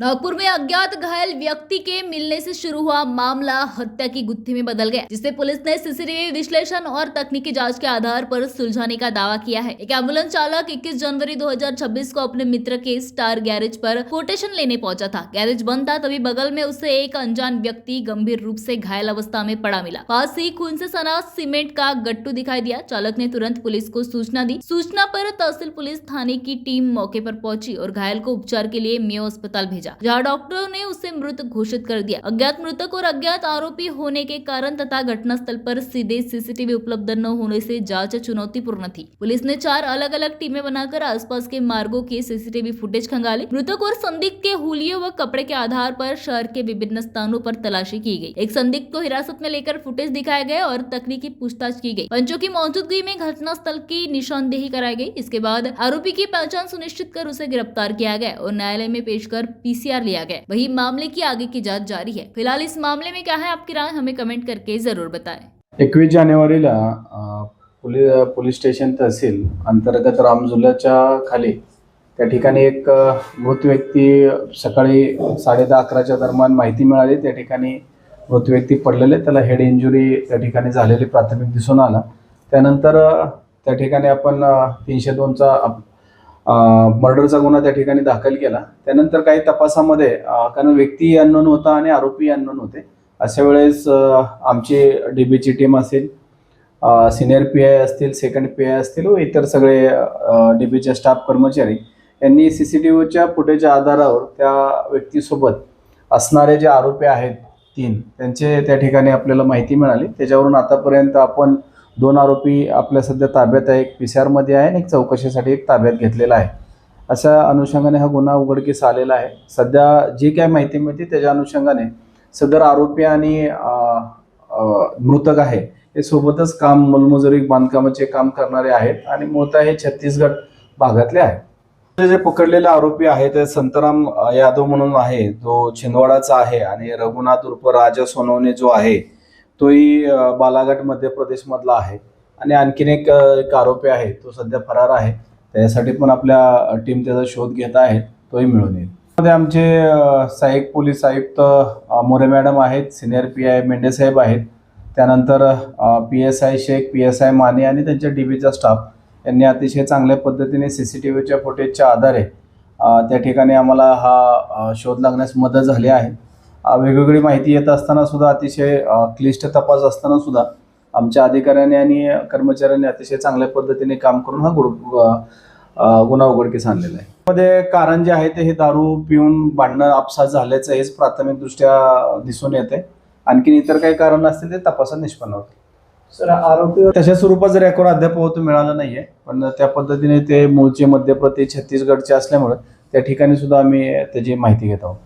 नागपुर में अज्ञात घायल व्यक्ति के मिलने से शुरू हुआ मामला हत्या की गुत्थी में बदल गया, जिसे पुलिस ने सीसीटीवी विश्लेषण और तकनीकी जांच के आधार पर सुलझाने का दावा किया है। एक एम्बुलेंस चालक 21 जनवरी 2026 को अपने मित्र के स्टार गैरेज पर कोटेशन लेने पहुंचा था। गैरेज बंद था, तभी बगल में उसे एक अनजान व्यक्ति गंभीर रूप से घायल अवस्था में पड़ा मिला। पास ही खून से सना सीमेंट का गट्टू दिखाई दिया। चालक ने तुरंत पुलिस को सूचना दी। सूचना पर तहसील पुलिस थाने की टीम मौके पर पहुंची और घायल को उपचार के लिए मेयो अस्पताल भेजा, जहां डॉक्टरों ने उसे मृत घोषित कर दिया। अज्ञात मृतक और अज्ञात आरोपी होने के कारण तथा घटनास्थल पर सीधे सीसीटीवी उपलब्ध न होने से जांच चुनौतीपूर्ण थी। पुलिस ने 4 अलग अलग टीमें बनाकर आसपास के मार्गों के सीसीटीवी फुटेज खंगाले। मृतक और संदिग्ध के हुलिये व कपड़े के आधार पर शहर के विभिन्न स्थानों पर तलाशी की गई। एक संदिग्ध को हिरासत में लेकर फुटेज दिखाए गए और तकनीकी पूछताछ की गई। पंचों की मौजूदगी में घटनास्थल की निशानदेही कराई गई। इसके बाद आरोपी की पहचान सुनिश्चित कर उसे गिरफ्तार किया गया और न्यायालय में पेश कर पीसीआर लिया गया। वही मामले की आगे की जांच जारी है। फिलहाल इस मामले में क्या है आपकी राय, हमें कमेंट करके जरूर बताएं। 21 जानेवारीला पोलीस स्टेशन तहसील अंतर्गत रामझुलाच्या खाली त्या ठिकाणी एक मृत व्यक्ती सकाळी 10:30-11च्या दरम्यान माहिती मिळाली। त्या ठिकाणी मृत व्यक्ती पडलेले, त्याला हेड इंजुरी त्या ठिकाणी झालेली प्राथमिक दिसून आला। त्यानंतर त्या ठिकाणी आपण 302चा मर्डरचा गुन्हा त्या ठिकाणी दाखल केला। त्यानंतर काही तपासामध्ये कारण व्यक्ती अननोन होता आणि आरोपी अननोन होते, अशा वेळेस आमची डीबीची टीम असेल, सिनियर पीआय असतील, सेकंड पीआय असतील व इतर सगळे डीबीचे स्टाफ कर्मचारी यांनी सीसीटीव्हीच्या फुटेजच्या आधारावर त्या व्यक्तीसोबत असणारे जे आरोपी आहेत 3 त्यांचे त्या ठिकाणी आपल्याला माहिती मिळाली। त्याच्यावरून आतापर्यंत आपण 2 आरोपी आपल्या सध्या ताब्यात आहे, एक पीसीआर मध्ये आहे आणि एक चौकशीसाठी एक ताब्यात घेतलेला आहे। अशा अनुषंगाने हा गुन्हा उघडकीस आलेला आहे। सध्या जी काय माहिती मिळते त्याच्या अनुषंगाने सदर आरोपी आणि मृतक आहे हे सोबतच काम मोलमजुरी बांधकामाचे काम करणारे आहेत आणि मूळतः हे छत्तीसगड भागातले आहेत। जे पकडलेले आरोपी आहेत ते संतराम यादव म्हणून आहे, जो छिंदवाडाचा आहे, आणि रघुनाथ उर्फ राजा सोनवणे जो आहे तोही बालाघाट मध्य प्रदेश मधला आहे, आणि आणखीन एक आरोपी आहे तो सध्या फरार आहे। त्यासाठी पण आपल्या टीम त्याचा शोध घेत आहे, तोही मिळून येईल। मध्ये आमचे सहाय्यक पोलीस आयुक्त मोरे मॅडम आहेत, सिनियर पीआय मेंढे साहेब आहेत, त्यानंतर पीएसआय शेख, पीएसआय माने आणि त्यांच्या डीबीचा स्टाफ यांनी अतिशय चांगल्या पद्धतीने सीसीटीव्हीच्या फुटेजच्या आधारे त्या ठिकाणी आम्हाला हा शोध लागण्यास मदत झाली आहे। वेगवेगळी माहिती येत असताना सुद्धा, अतिशय क्लिष्ट तपास असताना सुद्धा आमच्या अधिकाऱ्यांनी आणि कर्मचाऱ्यांनी अतिशय चांगल्या पद्धतीने काम करून हा गुन्हा उघडकीस आणलेला आहे। मध्ये कारण जे आहे ते हे दारू पिऊन भांडणं अपसात झाल्याचं हेच प्राथमिकदृष्ट्या दिसून येते। आणखीन इतर काही कारण असतील ते तपासात निष्पन्न होते। सर, आरोपी तशा स्वरूपाचं रेकॉर्ड अद्याप मिळालं नाहीये, पण त्या पद्धतीने ते मूळचे मध्यप्रदेश छत्तीसगडचे असल्यामुळे त्या ठिकाणी सुद्धा आम्ही त्याची माहिती घेत आहोत।